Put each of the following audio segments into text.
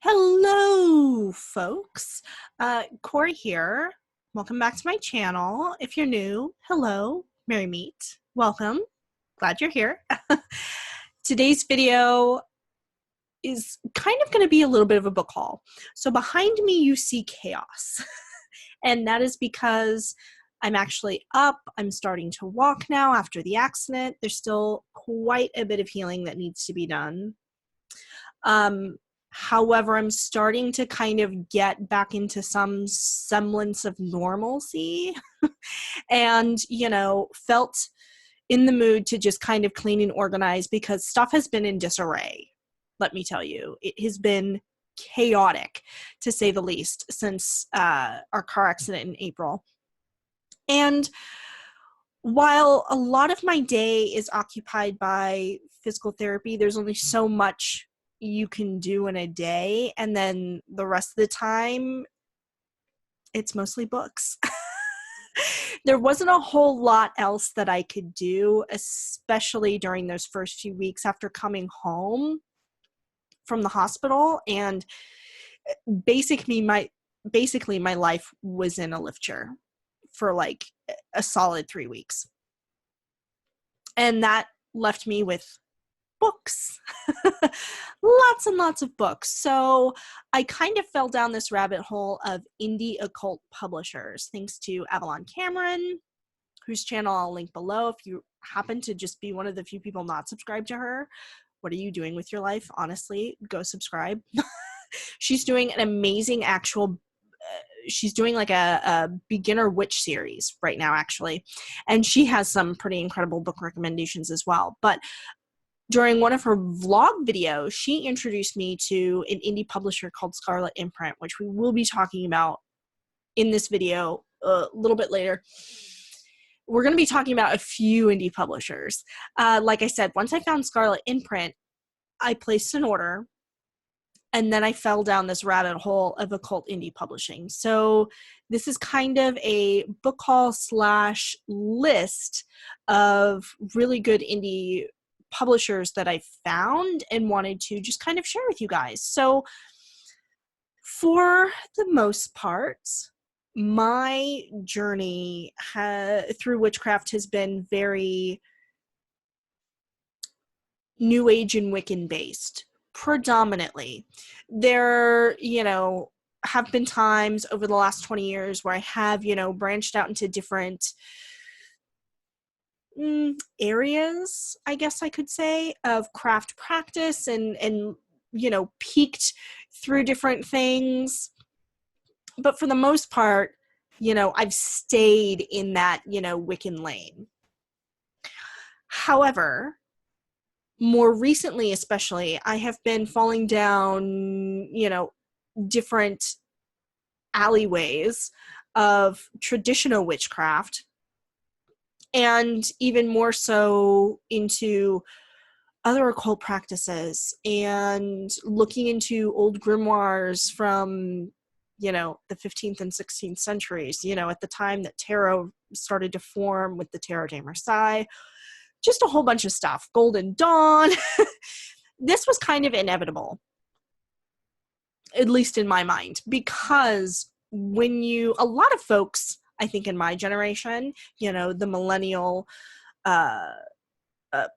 Hello, folks. Cory here. Welcome back to my channel. If you're new, hello, merry meet. Welcome. Glad you're here. Today's video is kind of going to be a little bit of a book haul. So behind me, you see chaos. And that is because I'm actually up. I'm starting to walk now after the accident. There's still quite a bit of healing that needs to be done. However, I'm starting to kind of get back into some semblance of normalcy and, felt in the mood to just kind of clean and organize because stuff has been in disarray. Let me tell you, it has been chaotic, to say the least, since our car accident in April. And while a lot of my day is occupied by physical therapy, there's only so much you can do in a day, and then the rest of the time it's mostly books. There wasn't a whole lot else that I could do, especially during those first few weeks after coming home from the hospital, and basically my life was in a lift chair for like a solid 3 weeks, and that left me with books. Lots and lots of books. So I kind of fell down this rabbit hole of indie occult publishers, thanks to Avalon Cameron, whose channel I'll link below. If you happen to just be one of the few people not subscribed to her, what are you doing with your life? Honestly, go subscribe. She's doing an amazing she's doing like a beginner witch series right now, actually. And she has some pretty incredible book recommendations as well. But during one of her vlog videos, she introduced me to an indie publisher called Scarlet Imprint, which we will be talking about in this video a little bit later. We're going to be talking about a few indie publishers. Like I said, once I found Scarlet Imprint, I placed an order, and then I fell down this rabbit hole of occult indie publishing. So this is kind of a book haul / list of really good indie publishers that I found and wanted to just kind of share with you guys. So for the most part, my journey through witchcraft has been very New Age and Wiccan based, predominantly. There, have been times over the last 20 years where I have, branched out into different areas, I guess I could say, of craft practice and peeked through different things. But for the most part, I've stayed in that, Wiccan lane. However, more recently especially, I have been falling down, different alleyways of traditional witchcraft, and even more so into other occult practices and looking into old grimoires from, the 15th and 16th centuries, at the time that tarot started to form with the Tarot de Marseille, just a whole bunch of stuff. Golden Dawn. This was kind of inevitable, at least in my mind, because a lot of folks, I think in my generation, the millennial,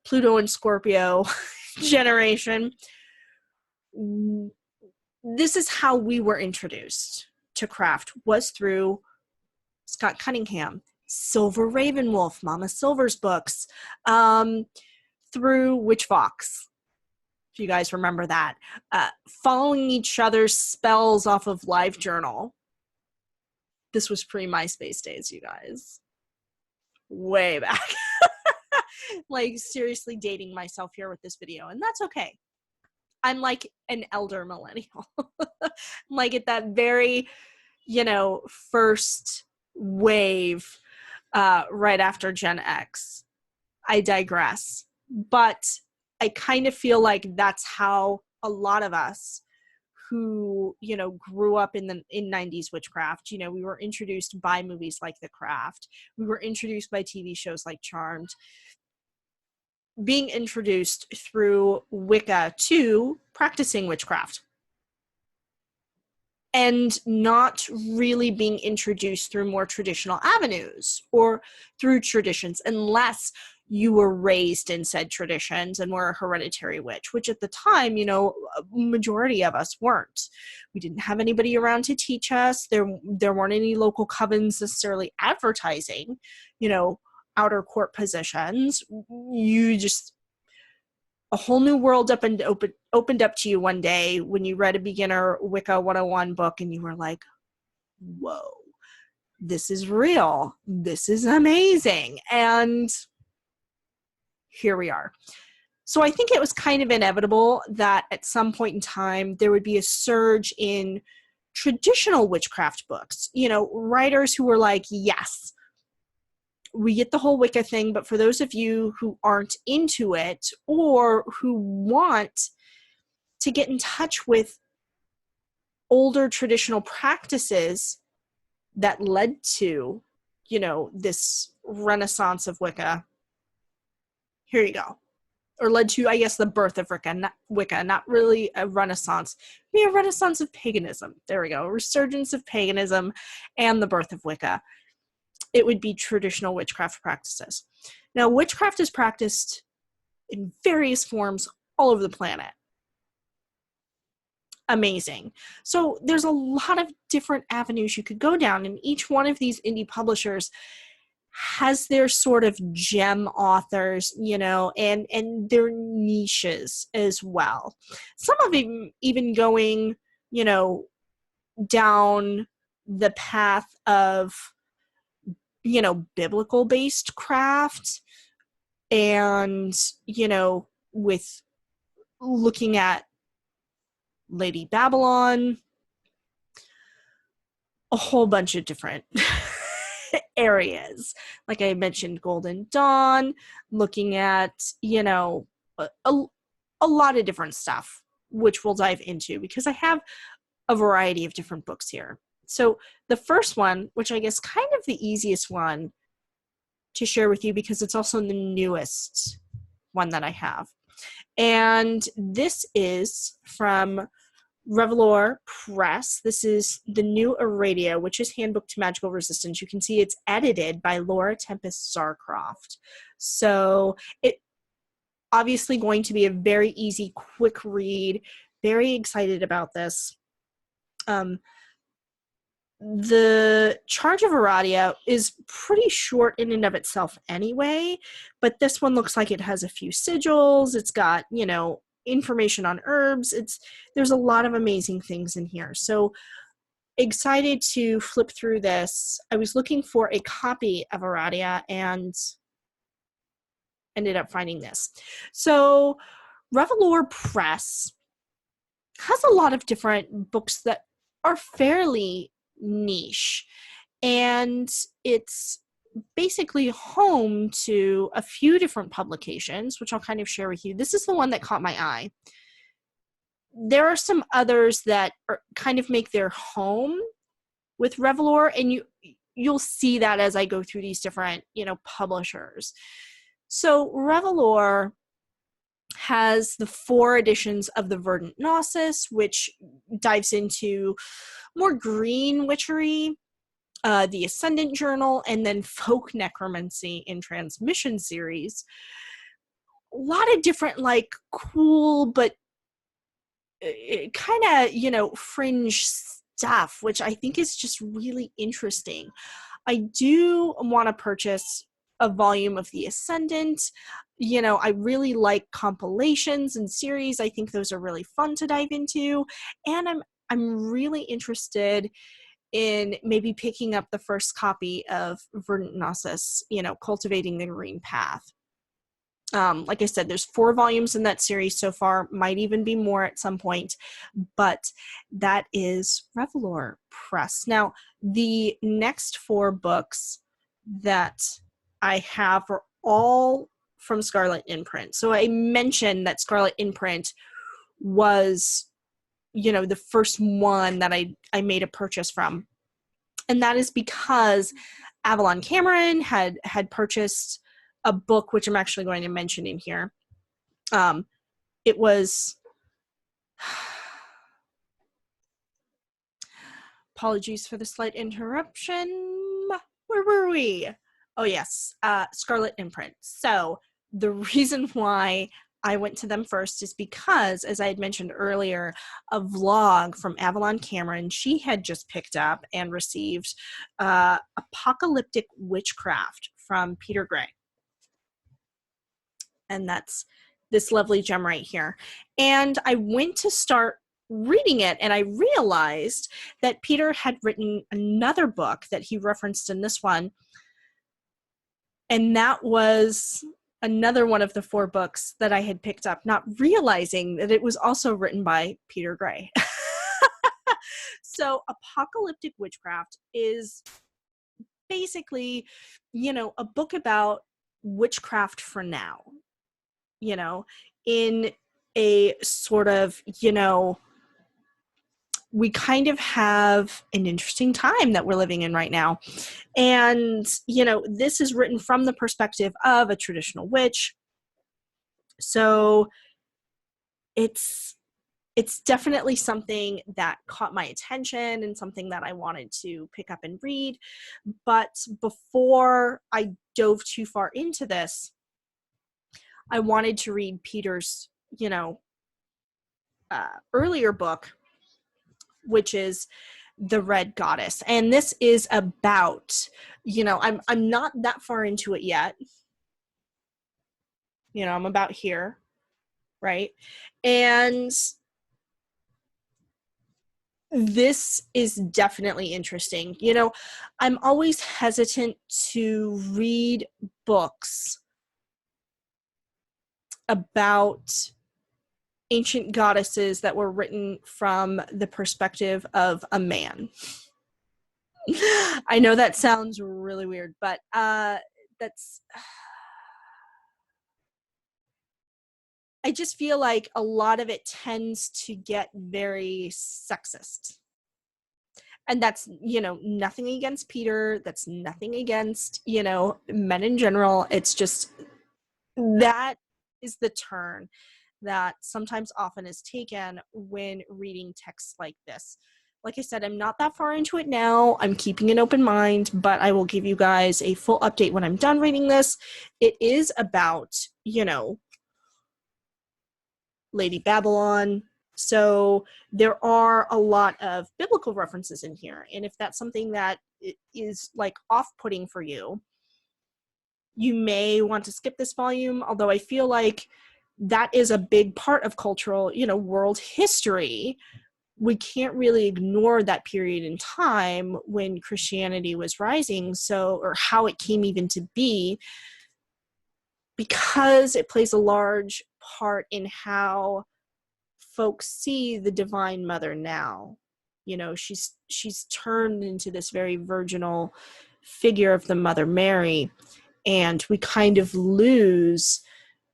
Pluto and Scorpio generation, this is how we were introduced to craft, was through Scott Cunningham, Silver Ravenwolf, Mama Silver's books, through Witch Fox, if you guys remember that, following each other's spells off of LiveJournal. This was pre-MySpace days, you guys. Way back. Like, seriously dating myself here with this video, and that's okay. I'm like an elder millennial. Like at that very, first wave right after Gen X. I digress. But I kind of feel like that's how a lot of us who, grew up in 90s witchcraft, we were introduced by movies like The Craft. We were introduced by TV shows like Charmed. Being introduced through Wicca to practicing witchcraft. and not really being introduced through more traditional avenues or through traditions, unless you were raised in said traditions and were a hereditary witch, which at the time, a majority of us weren't. We didn't have anybody around to teach us. There weren't any local covens necessarily advertising, outer court positions. You just, a whole new world opened up to you one day when you read a beginner Wicca 101 book and you were like, whoa, this is real. This is amazing. And here we are. So I think it was kind of inevitable that at some point in time there would be a surge in traditional witchcraft books, writers who were like, yes, we get the whole Wicca thing, but for those of you who aren't into it or who want to get in touch with older traditional practices that led to, this renaissance of Wicca, here you go. Or led to, I guess, the birth of Wicca, not really a renaissance, maybe a renaissance of paganism. There we go. A resurgence of paganism and the birth of Wicca. It would be traditional witchcraft practices. Now, witchcraft is practiced in various forms all over the planet. Amazing. So there's a lot of different avenues you could go down, and each one of these indie publishers has their sort of gem authors, and their niches as well. Some of them even going, down the path of, biblical based craft and, with looking at Lady Babylon, a whole bunch of different areas. Like I mentioned, Golden Dawn, looking at, a lot of different stuff, which we'll dive into because I have a variety of different books here. So the first one, which I guess kind of the easiest one to share with you because it's also the newest one that I have. And this is from Revelore Press. This is the new Aradia, Witch's Handbook to Magical Resistance. You can see it's edited by Laura Tempest Sarcroft. So it obviously going to be a very easy, quick read. Very excited about this. The Charge of Aradia is pretty short in and of itself anyway, but this one looks like it has a few sigils. It's got, information on herbs. There's a lot of amazing things in here. So excited to flip through this. I was looking for a copy of Aradia and ended up finding this. So Revelore Press has a lot of different books that are fairly niche, and it's basically home to a few different publications, which I'll kind of share with you. This is the one that caught my eye. There are some others that kind of make their home with Revelore, and you'll see that as I go through these different, publishers. So Revelore has the 4 editions of the Verdant Gnosis, which dives into more green witchery, the Ascendant Journal, and then Folk Necromancy in Transmission series. A lot of different, cool, but kind of, fringe stuff, which I think is just really interesting. I do want to purchase a volume of the Ascendant. I really like compilations and series. I think those are really fun to dive into. And I'm really interested in maybe picking up the first copy of Verdant Gnosis, Cultivating the Green Path. Like I said, there's 4 volumes in that series so far, might even be more at some point, but that is Revelore Press. Now, the next 4 books that I have are all from Scarlet Imprint. So I mentioned that Scarlet Imprint was, the first one that I made a purchase from. And that is because Avalon Cameron had purchased a book, which I'm actually going to mention in here. It was Apologies for the slight interruption. Where were we? Oh yes, Scarlet Imprint. So the reason why I went to them first is because, as I had mentioned earlier, a vlog from Avalon Cameron, she had just picked up and received Apocalyptic Witchcraft from Peter Gray. And that's this lovely gem right here. And I went to start reading it, and I realized that Peter had written another book that he referenced in this one, and that was another one of the 4 books that I had picked up, not realizing that it was also written by Peter Gray. So Apocalyptic Witchcraft is basically, you know, a book about witchcraft for now, you know, in a sort of, you know, we kind of have an interesting time that we're living in right now. And, you know, this is written from the perspective of a traditional witch. So it's definitely something that caught my attention and something that I wanted to pick up and read. But before I dove too far into this, I wanted to read Peter's, you know, earlier book, which is The Red Goddess. And this is about, you know, I'm not that far into it yet. You know, I'm about here, right? And this is definitely interesting. You know, I'm always hesitant to read books about ancient goddesses that were written from the perspective of a man. I know that sounds really weird, but that's... I just feel like a lot of it tends to get very sexist. And that's, you know, nothing against Peter. That's nothing against, you know, men in general. It's just that is the turn that sometimes often is taken when reading texts like this. Like I said, I'm not that far into it now. I'm keeping an open mind, but I will give you guys a full update when I'm done reading this. It is about, you know, Lady Babylon. So there are a lot of biblical references in here. And if that's something that is like off-putting for you, you may want to skip this volume, although I feel like that is a big part of cultural, you know, world history. We can't really ignore that period in time when Christianity was rising, so, or how it came even to be, because it plays a large part in how folks see the Divine Mother now. You know, she's turned into this very virginal figure of the Mother Mary, and we kind of lose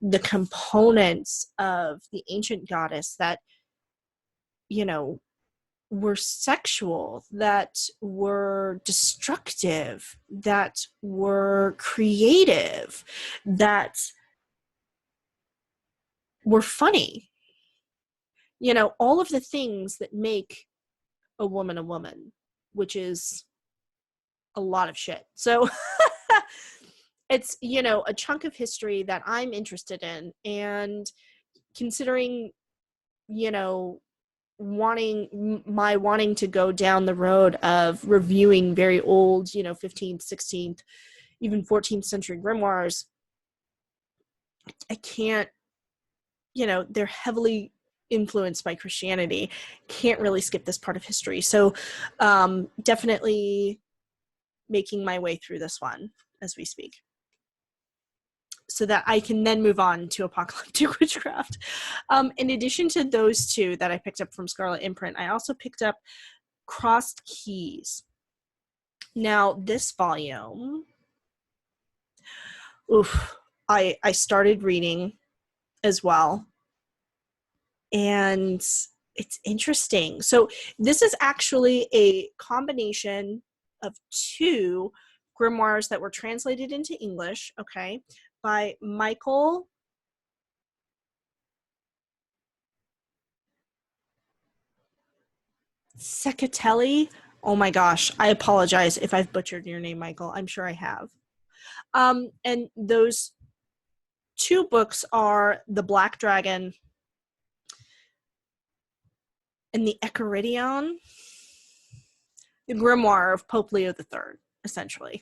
the components of the ancient goddess that, you know, were sexual, that were destructive, that were creative, that were funny. You know, all of the things that make a woman, which is a lot of shit. So it's, you know, a chunk of history that I'm interested in, and considering, you know, wanting to go down the road of reviewing very old, you know, 15th, 16th, even 14th century grimoires, I can't, you know, they're heavily influenced by Christianity. Can't really skip this part of history. So definitely making my way through this one as we speak, so that I can then move on to Apocalyptic Witchcraft. In addition to those 2 that I picked up from Scarlet Imprint, I also picked up Crossed Keys. Now, this volume, I started reading as well, and it's interesting. So this is actually a combination of 2 grimoires that were translated into English, okay, by Michael Secatelli. Oh my gosh, I apologize if I've butchered your name, Michael. I'm sure I have. And those two books are The Black Dragon and The Echiridion, the grimoire of Pope Leo III, essentially.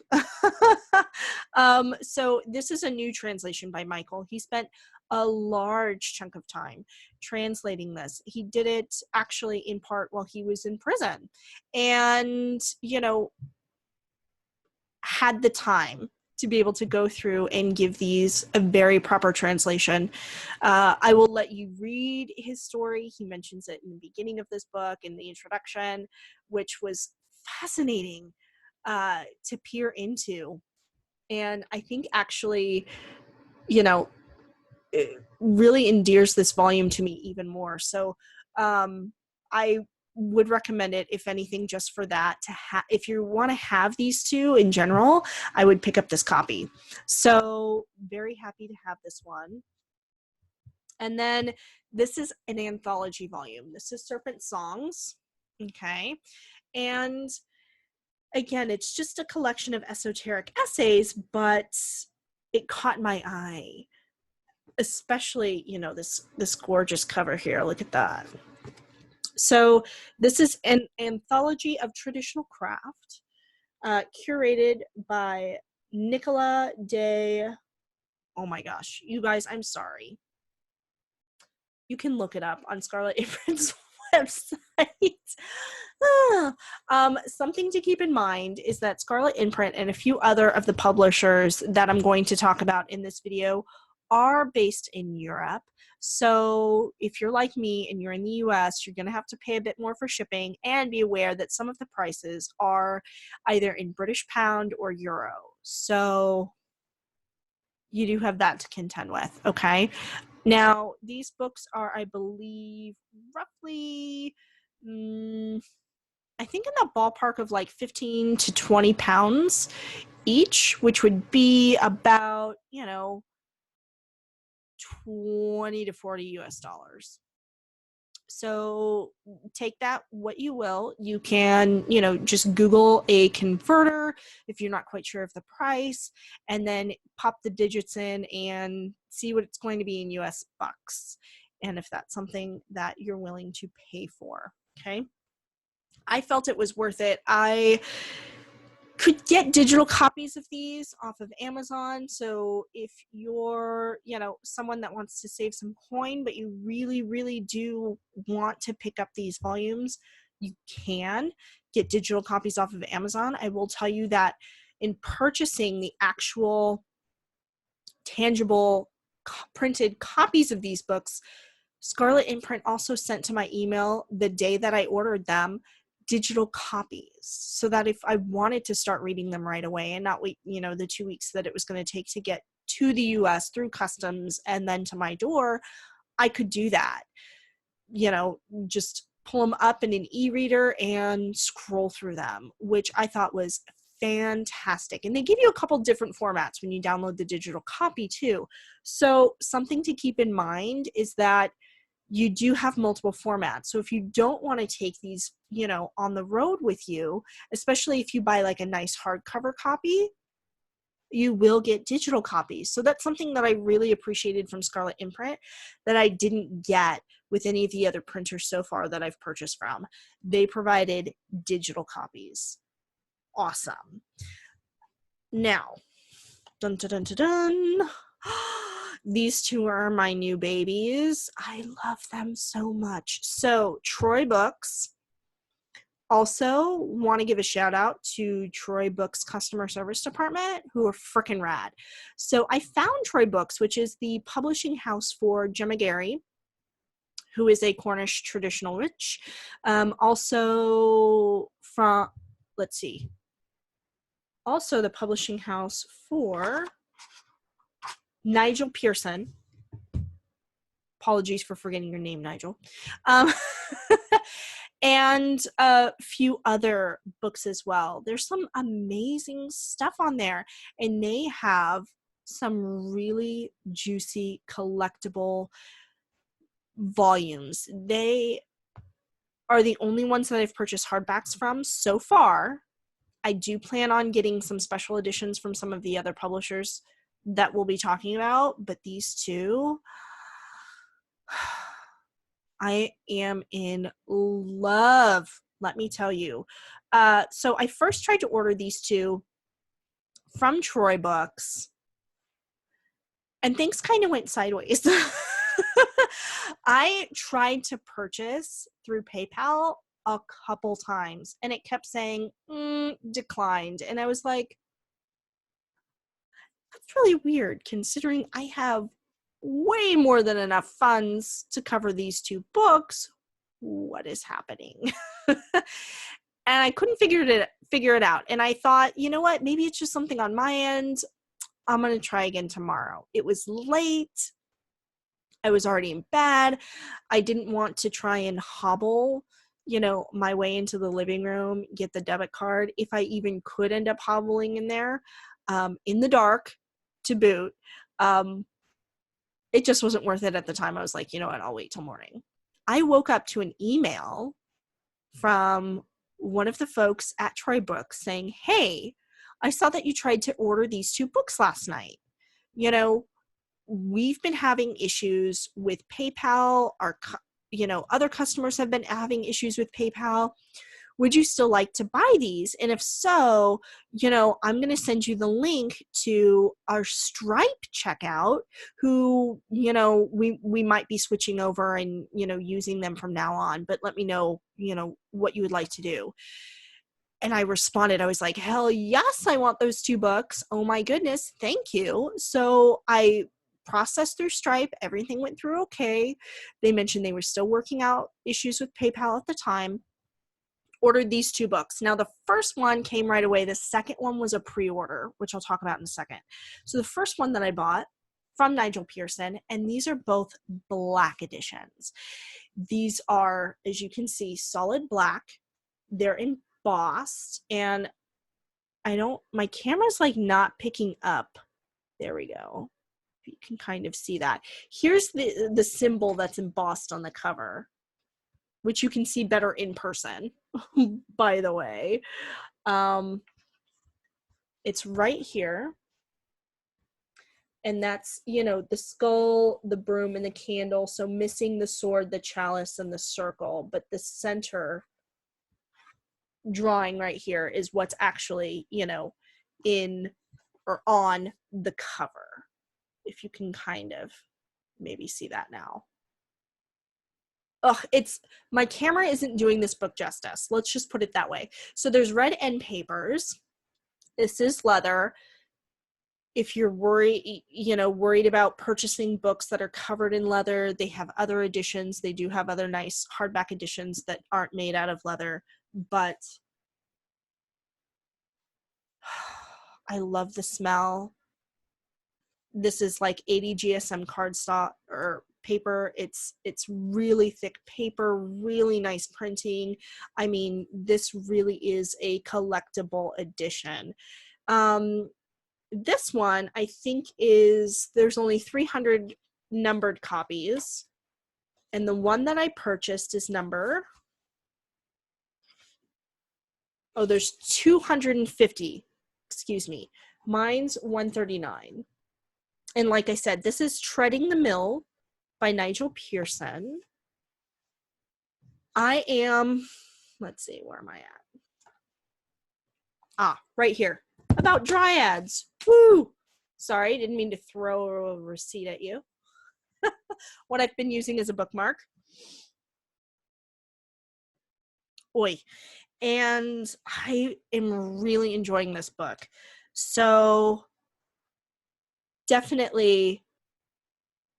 So this is a new translation by Michael. He spent a large chunk of time translating this. He did it actually in part while he was in prison, and, you know, had the time to be able to go through and give these a very proper translation. I will let you read his story. He mentions it in the beginning of this book, in the introduction, which was fascinating to peer into. And I think actually, you know, it really endears this volume to me even more. So I would recommend it, if anything, just for that. If you want to have these two in general, I would pick up this copy. So very happy to have this one. And then this is an anthology volume. This is Serpent Songs. Okay. And again, it's just a collection of esoteric essays, but it caught my eye. Especially, you know, this gorgeous cover here. Look at that. So this is an anthology of traditional craft, curated by Nicola de... Oh my gosh, you guys, I'm sorry. You can look it up on Scarlet Imprint's website. Something to keep in mind is that Scarlet Imprint and a few other of the publishers that I'm going to talk about in this video are based in Europe. So if you're like me and you're in the US, you're going to have to pay a bit more for shipping, and be aware that some of the prices are either in British pound or euro. So you do have that to contend with, okay? Now, these books are, I believe, roughly, I think in the ballpark of like 15 to 20 pounds each, which would be about, you know, 20 to 40 US dollars. So take that what you will. You can, you know, just Google a converter if you're not quite sure of the price, and then pop the digits in and see what it's going to be in US bucks, and if that's something that you're willing to pay for. Okay. I felt it was worth it. I could get digital copies of these off of Amazon. So if you're, you know, someone that wants to save some coin, but you really, really do want to pick up these volumes, you can get digital copies off of Amazon. I will tell you that in purchasing the actual tangible printed copies of these books, Scarlet Imprint also sent to my email the day that I ordered them digital copies, so that if I wanted to start reading them right away and not wait, you know, the 2 weeks that it was going to take to get to the US through customs and then to my door, I could do that. You know, just pull them up in an e-reader and scroll through them, which I thought was fantastic. And they give you a couple different formats when you download the digital copy too. So something to keep in mind is that you do have multiple formats. So if you don't want to take these, you know, on the road with you, especially if you buy like a nice hardcover copy, you will get digital copies. So that's something that I really appreciated from Scarlet Imprint that I didn't get with any of the other printers so far that I've purchased from. They provided digital copies. Awesome. Now, dun dun dun dun dun. These two are my new babies. I love them so much. So Troy Books. Also want to give a shout out to Troy Books customer service department, who are freaking rad. So I found Troy Books, which is the publishing house for Gemma Gary, who is a Cornish traditional witch. Also from, let's see, also the publishing house for Nigel Pearson. Apologies for forgetting your name, Nigel. And a few other books as well. There's some amazing stuff on there, and they have some really juicy collectible volumes. They are the only ones that I've purchased hardbacks from so far. I do plan on getting some special editions from some of the other publishers that we'll be talking about, but these two, I am in love, let me tell you. So I first tried to order these two from Troy Books, and things kind of went sideways. I tried to purchase through PayPal a couple times, and it kept saying, declined. And I was like, that's really weird, considering I have way more than enough funds to cover these two books. What is happening? And I couldn't figure it out. And I thought, you know what? Maybe it's just something on my end. I'm going to try again tomorrow. It was late. I was already in bed. I didn't want to try and hobble, my way into the living room, get the debit card, if I even could end up hobbling in there, in the dark to boot. It just wasn't worth it at the time. I was like, you know what? I'll wait till morning. I woke up to an email from one of the folks at Troy Books saying, hey, I saw that you tried to order these two books last night. We've been having issues with PayPal. Other customers have been having issues with PayPal. Would you still like to buy these? And if so, I'm going to send you the link to our Stripe checkout, who, we might be switching over and, using them from now on, but let me know, what you would like to do. And I responded, I was like, hell yes, I want those two books. Oh my goodness, thank you. So I processed through Stripe. Everything went through okay. They mentioned they were still working out issues with PayPal at the time. Ordered these two books. Now, the first one came right away. The second one was a pre-order, which I'll talk about in a second. So the first one that I bought from Nigel Pearson, and these are both black editions. These are, as you can see, solid black. They're embossed, and my camera's like not picking up. There we go. You can kind of see that. Here's the symbol that's embossed on the cover, which you can see better in person, by the way. It's right here. And that's, the skull, the broom, and the candle. So missing the sword, the chalice, and the circle. But the center drawing right here is what's actually, in or on the cover. If you can kind of maybe see that now. My camera isn't doing this book justice. Let's just put it that way. So there's red end papers. This is leather. If you're worried about purchasing books that are covered in leather, they have other editions. They do have other nice hardback editions that aren't made out of leather, but I love the smell. This is like 80 GSM cardstock or paper. It's really thick paper, really nice printing. I mean, this really is a collectible edition. This one, I think, there's only 300 numbered copies, and the one that I purchased is there's 250, excuse me. Mine's 139. And like I said, this is Treading the Mill by Nigel Pearson. Let's see, where am I at? Right here. About dryads. Woo! Sorry, didn't mean to throw a receipt at you. What I've been using as a bookmark. Oi. And I am really enjoying this book. So definitely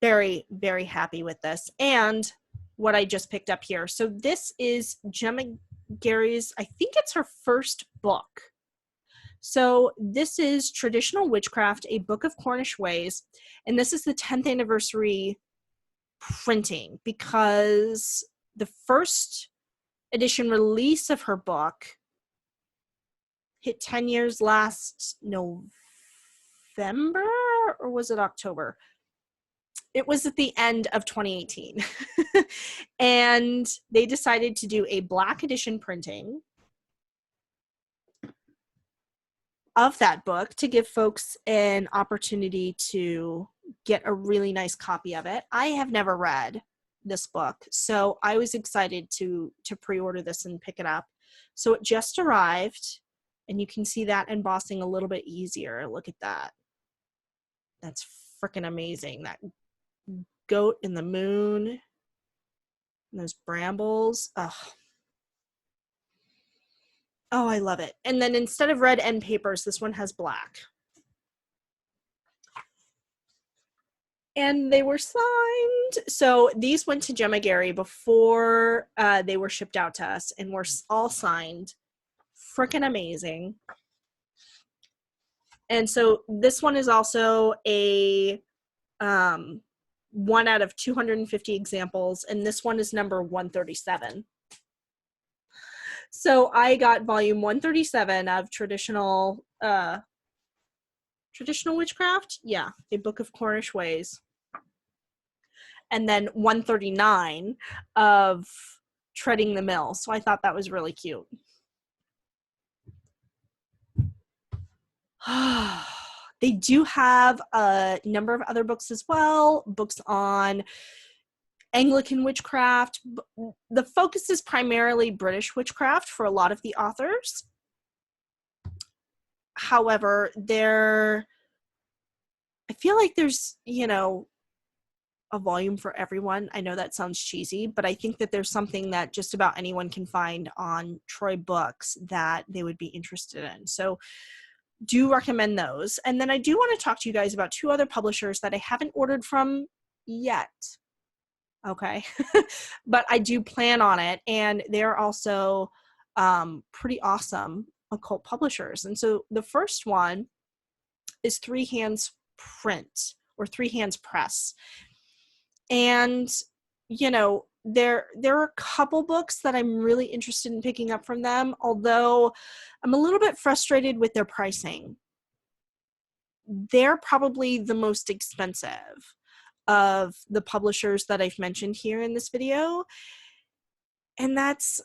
very, very happy with this. And what I just picked up here. So this is Gemma Gary's, I think it's her first book. So this is Traditional Witchcraft, A Book of Cornish Ways. And this is the 10th anniversary printing, because the first edition release of her book hit 10 years last November, or was it October? It was at the end of 2018. And they decided to do a black edition printing of that book to give folks an opportunity to get a really nice copy of it. I have never read this book, so I was excited to pre-order this and pick it up. So it just arrived, and you can see that embossing a little bit easier. Look at that. That's freaking amazing. That goat in the moon and those brambles. Oh, I love it. And then instead of red end papers, this one has black. And they were signed. So these went to Gemma Gary before they were shipped out to us, and were all signed. Freaking amazing. And so this one is also a 1 out of 250 examples, and this one is number 137. So I got volume 137 of traditional witchcraft. Yeah, A Book of Cornish Ways. And then 139 of Treading the Mill. So I thought that was really cute. They do have a number of other books as well, books on Anglican witchcraft. The focus is primarily British witchcraft for a lot of the authors. However, I feel like there's, a volume for everyone. I know that sounds cheesy, but I think that there's something that just about anyone can find on Troy Books that they would be interested in. So do recommend those. And then I do want to talk to you guys about 2 other publishers that I haven't ordered from yet. Okay. But I do plan on it, and they're also pretty awesome occult publishers. And so the first one is Three Hands Print, or Three Hands Press. And there are a couple books that I'm really interested in picking up from them, although I'm a little bit frustrated with their pricing. They're probably the most expensive of the publishers that I've mentioned here in this video. And that's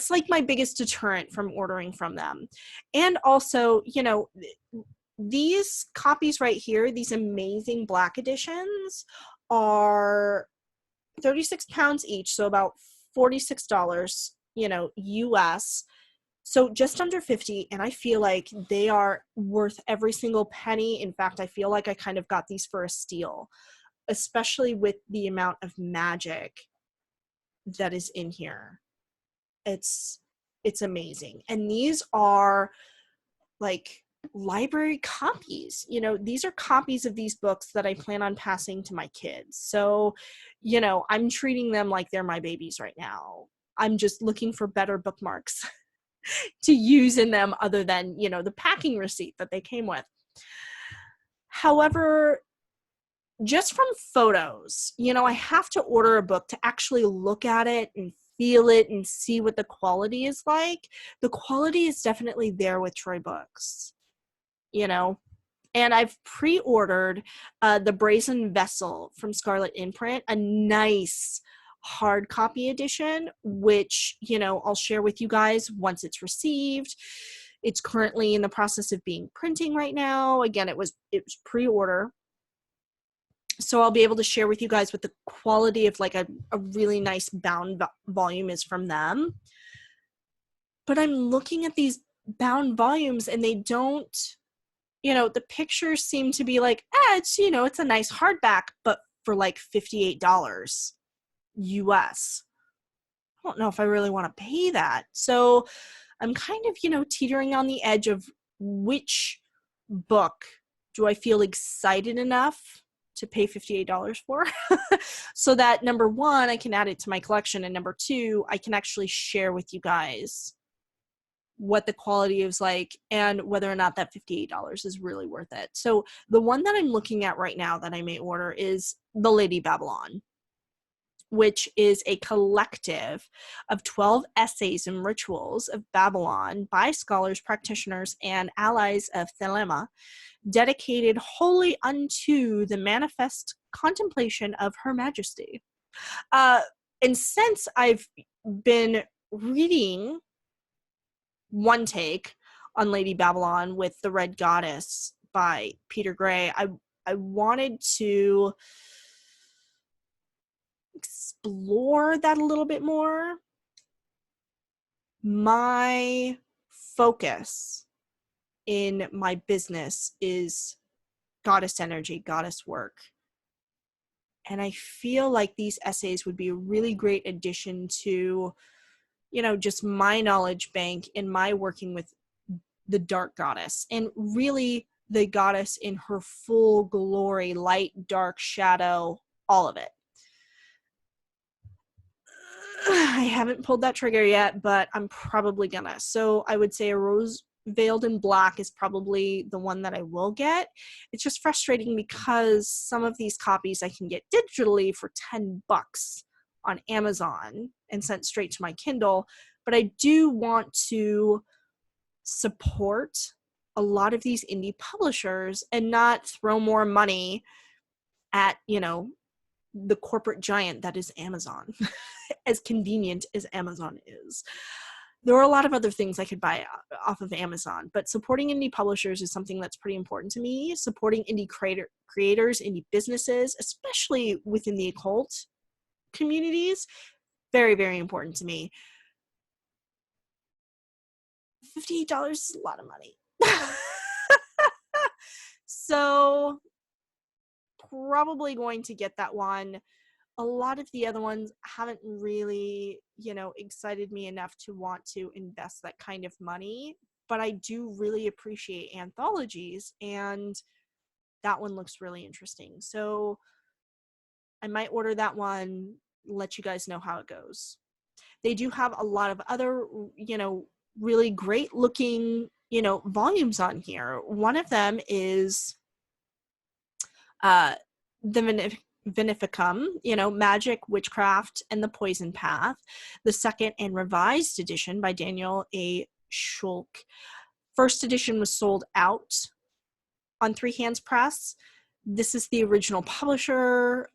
like my biggest deterrent from ordering from them. And also, these copies right here, these amazing black editions, are 36 pounds each, so about $46, US. So just under 50, and I feel like they are worth every single penny. In fact, I feel like I kind of got these for a steal, especially with the amount of magic that is in here. It's amazing. And these are like library copies. These are copies of these books that I plan on passing to my kids. So, I'm treating them like they're my babies right now. I'm just looking for better bookmarks to use in them other than, the packing receipt that they came with. However, just from photos, I have to order a book to actually look at it and feel it and see what the quality is like. The quality is definitely there with Troy Books, and I've pre-ordered the Brazen Vessel from Scarlet Imprint, a nice hard copy edition, which, I'll share with you guys once it's received. It's currently in the process of being printing right now. Again, it was pre-order. So I'll be able to share with you guys what the quality of like a really nice bound volume is from them. But I'm looking at these bound volumes, and they don't, the pictures seem to be like, it's, it's a nice hardback, but for like $58 US. I don't know if I really want to pay that. So I'm kind of, teetering on the edge of which book do I feel excited enough to pay $58 for so that, number one, I can add it to my collection, and number two, I can actually share with you guys what the quality is like and whether or not that $58 is really worth it. So the one that I'm looking at right now that I may order is The Lady Babylon, which is a collective of 12 essays and rituals of Babylon by scholars, practitioners, and allies of Thelema, dedicated wholly unto the manifest contemplation of Her Majesty. And since I've been reading One Take on Lady Babylon with the Red Goddess by Peter Gray, I wanted to explore that a little bit more. My focus in my business is goddess energy, goddess work. And I feel like these essays would be a really great addition to, just my knowledge bank in my working with the dark goddess, and really the goddess in her full glory, light, dark, shadow, all of it. I haven't pulled that trigger yet, but I'm probably gonna. So I would say a Rose Veiled in Black is probably the one that I will get. It's just frustrating because some of these copies I can get digitally for $10 on Amazon and sent straight to my Kindle, but I do want to support a lot of these indie publishers and not throw more money at, the corporate giant that is Amazon. As convenient as Amazon is, there are a lot of other things I could buy off of Amazon, but supporting indie publishers is something that's pretty important to me. Supporting indie creators, indie businesses, especially within the occult communities, very, very important to me. $58 is a lot of money. So probably going to get that one. A lot of the other ones haven't really, excited me enough to want to invest that kind of money, but I do really appreciate anthologies, and that one looks really interesting. So I might order that one, let you guys know how it goes. They do have a lot of other, really great looking, volumes on here. One of them is the Vinificum, Magic, Witchcraft, and the Poison Path, the second and revised edition by Daniel A. Schulk. First edition was sold out on Three Hands Press. This is the original publisher.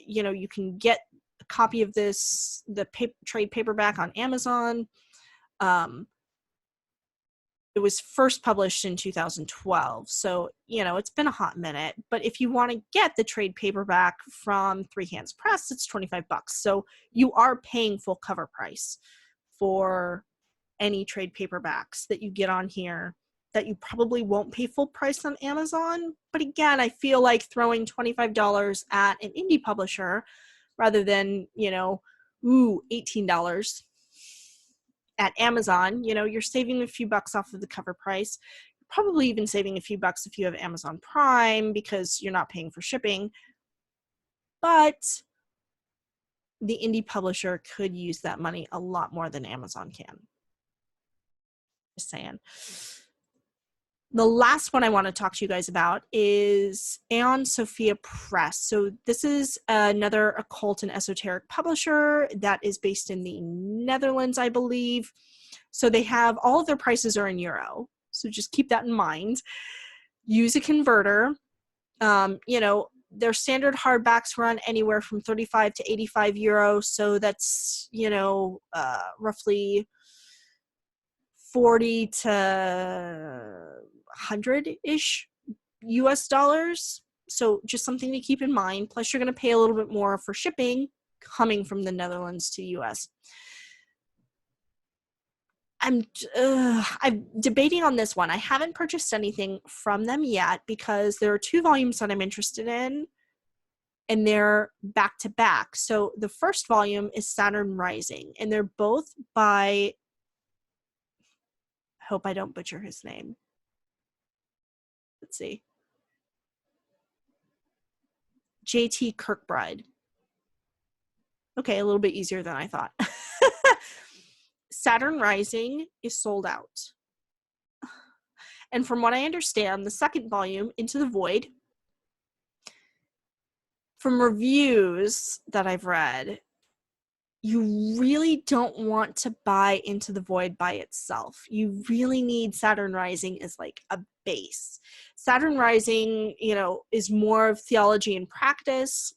You can get a copy of this, the trade paperback, on Amazon. It was first published in 2012, so it's been a hot minute. But if you want to get the trade paperback from Three Hands Press, it's $25. So you are paying full cover price for any trade paperbacks that you get on here that you probably won't pay full price on Amazon. But again, I feel like throwing $25 at an indie publisher rather than $18 at Amazon, you're saving a few bucks off of the cover price. You're probably even saving a few bucks if you have Amazon Prime because you're not paying for shipping. But the indie publisher could use that money a lot more than Amazon can. Just saying. The last one I want to talk to you guys about is Aeon Sophia Press. So this is another occult and esoteric publisher that is based in the Netherlands, I believe. So they have, all of their prices are in euro. So just keep that in mind. Use a converter. Their standard hardbacks run anywhere from 35 to 85 euros. So that's, roughly 40 to 100-ish US dollars. So just something to keep in mind. Plus you're going to pay a little bit more for shipping coming from the Netherlands to US. I'm debating on this one. I haven't purchased anything from them yet because there are 2 volumes that I'm interested in, and they're back to back. So the first volume is Saturn Rising, and they're both by, I hope I don't butcher his name. Let's see. J.T. Kirkbride. Okay, a little bit easier than I thought. Saturn Rising is sold out. And from what I understand, the second volume, Into the Void, from reviews that I've read, you really don't want to buy Into the Void by itself. You really need Saturn Rising as like a base. Saturn Rising, is more of theology and practice.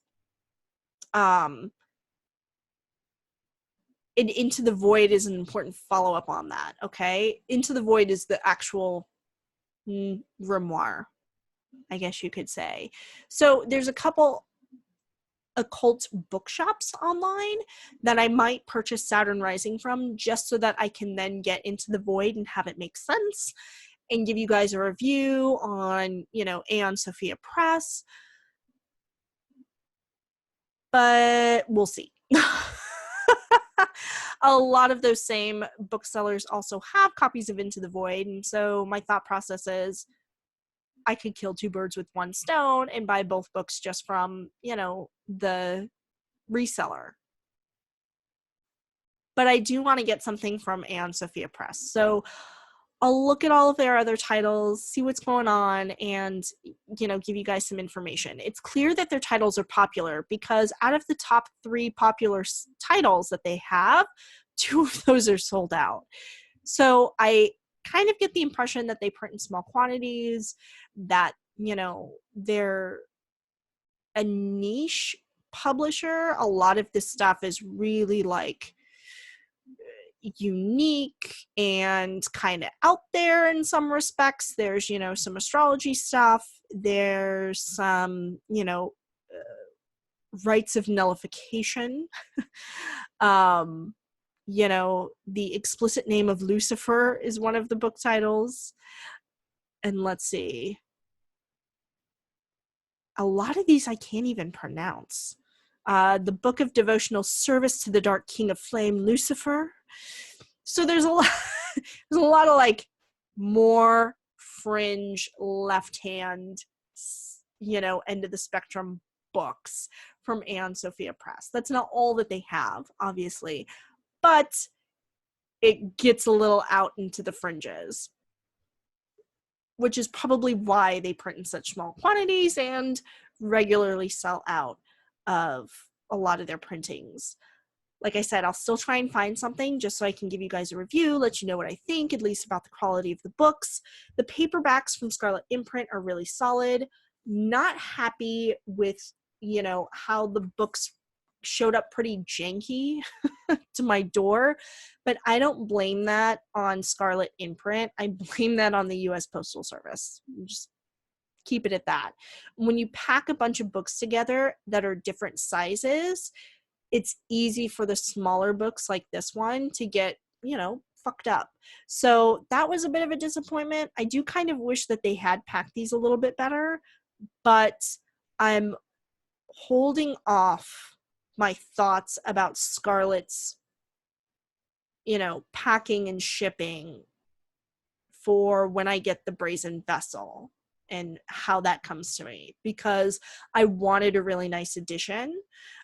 Into the Void is an important follow-up on that, okay? Into the Void is the actual grimoire, I guess you could say. So there's a couple occult bookshops online that I might purchase Saturn Rising from, just so that I can then get Into the Void and have it make sense and give you guys a review on, Aeon Sophia Press. But we'll see. A lot of those same booksellers also have copies of Into the Void, and so my thought process is I could kill two birds with one stone and buy both books just from, the reseller. But I do want to get something from Aeon Sophia Press. So I'll look at all of their other titles, see what's going on, and, give you guys some information. It's clear that their titles are popular because out of the top 3 popular titles that they have, 2 of those are sold out. So I kind of get the impression that they print in small quantities, that, they're a niche publisher. A lot of this stuff is really like unique and kind of out there in some respects. There's, some astrology stuff. There's some, rites of nullification. The explicit name of Lucifer is one of the book titles. And let's see. A lot of these I can't even pronounce. The Book of Devotional Service to the Dark King of Flame, Lucifer. So there's a lot of like more fringe left hand, end of the spectrum books from Aeon Sophia Press. That's not all that they have, obviously, but it gets a little out into the fringes, which is probably why they print in such small quantities and regularly sell out of a lot of their printings. Like I said, I'll still try and find something just so I can give you guys a review, let you know what I think, at least about the quality of the books. The paperbacks from Scarlet Imprint are really solid. Not happy with, how the books showed up pretty janky to my door, but I don't blame that on Scarlet Imprint. I blame that on the U.S. Postal Service. Just keep it at that. When you pack a bunch of books together that are different sizes, it's easy for the smaller books like this one to get, fucked up. So that was a bit of a disappointment. I do kind of wish that they had packed these a little bit better, but I'm holding off my thoughts about Scarlet's, packing and shipping for when I get the Brazen Vessel and how that comes to me, because I wanted a really nice edition.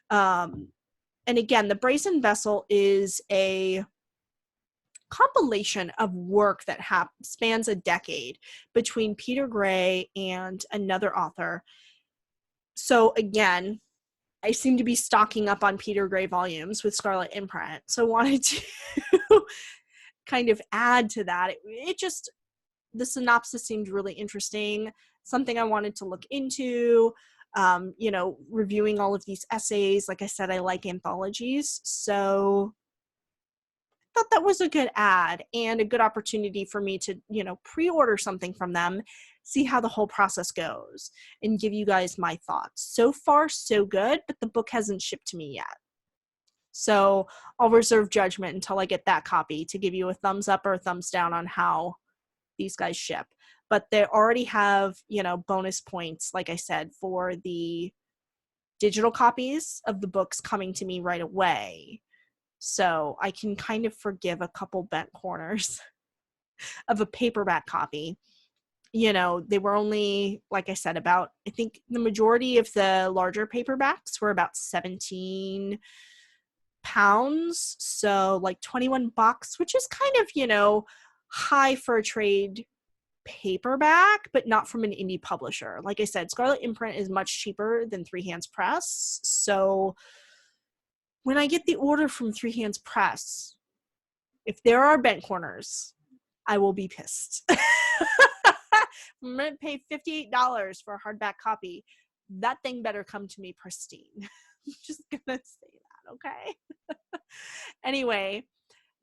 And again, the Brazen Vessel is a compilation of work that spans a decade between Peter Gray and another author. So again, I seem to be stocking up on Peter Gray volumes with Scarlet Imprint, so wanted to kind of add to that. The synopsis seemed really interesting, something I wanted to look into. Reviewing all of these essays. Like I said, I like anthologies, so I thought that was a good ad and a good opportunity for me to, pre-order something from them, see how the whole process goes, and give you guys my thoughts. So far, so good, but the book hasn't shipped to me yet. So I'll reserve judgment until I get that copy to give you a thumbs up or a thumbs down on how these guys ship. But they already have, bonus points, like I said, for the digital copies of the books coming to me right away. So I can kind of forgive a couple bent corners of a paperback copy. They were only, like I said, I think the majority of the larger paperbacks were about 17 pounds. So like $21, which is kind of, high for a trade paperback, but not from an indie publisher. Like I said, Scarlet Imprint is much cheaper than Three Hands Press. So when I get the order from Three Hands Press, if there are bent corners, I will be pissed. I'm going to pay $58 for a hardback copy. That thing better come to me pristine. I'm just going to say okay? Anyway,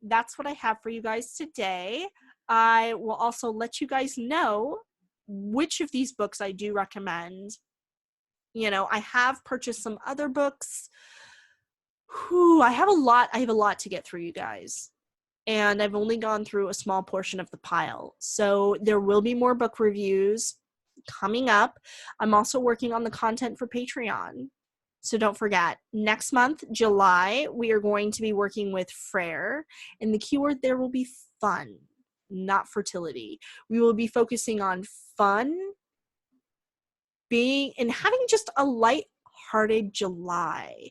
that's what I have for you guys today. I will also let you guys know which of these books I do recommend. You know, I have purchased some other books. I have a lot to get through, you guys. And I've only gone through a small portion of the pile. So there will be more book reviews coming up. I'm also working on the content for Patreon. So don't forget, next month, July, we are going to be working with Freyr. And the keyword there will be fun, not fertility. We will be focusing on fun, being, and having just a light-hearted July.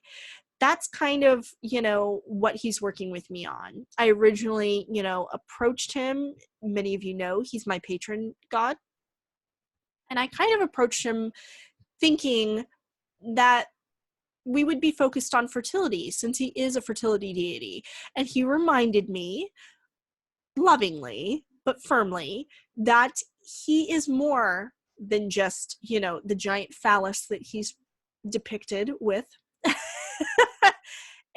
That's kind of, you know, what he's working with me on. I originally, you know, approached him. Many of you know he's my patron god. And I kind of approached him thinking that we would be focused on fertility since he is a fertility deity. And he reminded me, lovingly but firmly, that he is more than just, you know, the giant phallus that he's depicted with.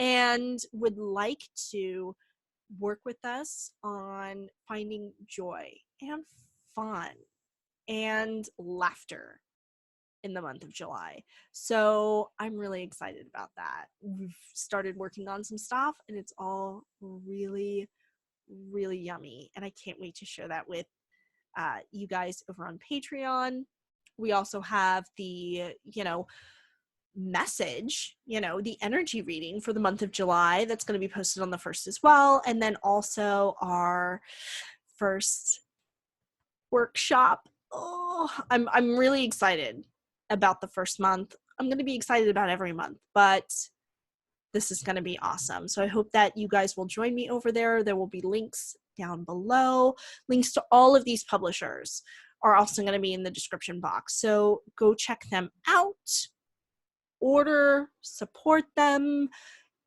And would like to work with us on finding joy and fun and laughter in the month of July. So I'm really excited about that. We've started working on some stuff and it's all really, really yummy. And I can't wait to share that with you guys over on Patreon. We also have the, you know, message, you know, the energy reading for the month of July that's going to be posted on the 1st as well. And then also our first workshop. Oh, I'm really excited about the first month. I'm going to be excited about every month, but this is going to be awesome. So I hope that you guys will join me over there. There will be links down below. Links to all of these publishers are also going to be in the description box. So go check them out. Order, support them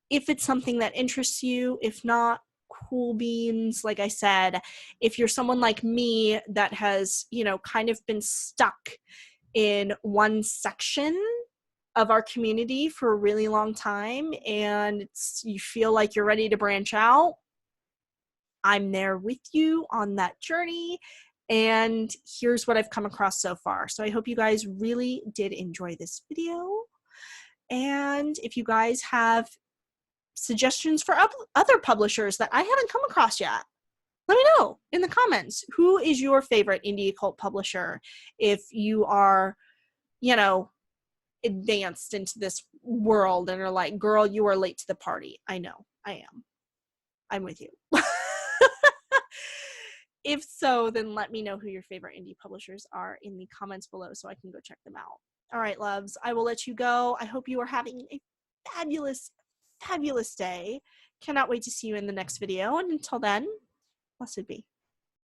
if it's something that interests you. If not, cool beans. Like I said, if you're someone like me that has, you know, kind of been stuck in one section of our community for a really long time and you feel like you're ready to branch out, I'm there with you on that journey. And here's what I've come across so far. So I hope you guys really did enjoy this video. And if you guys have suggestions for other publishers that I haven't come across yet, let me know in the comments. Who is your favorite indie occult publisher? If you are, you know, advanced into this world and are like, girl, you are late to the party. I know, I am. I'm with you. If so, then let me know who your favorite indie publishers are in the comments below so I can go check them out. All right, loves, I will let you go. I hope you are having a fabulous, fabulous day. Cannot wait to see you in the next video. And until then, blessed be.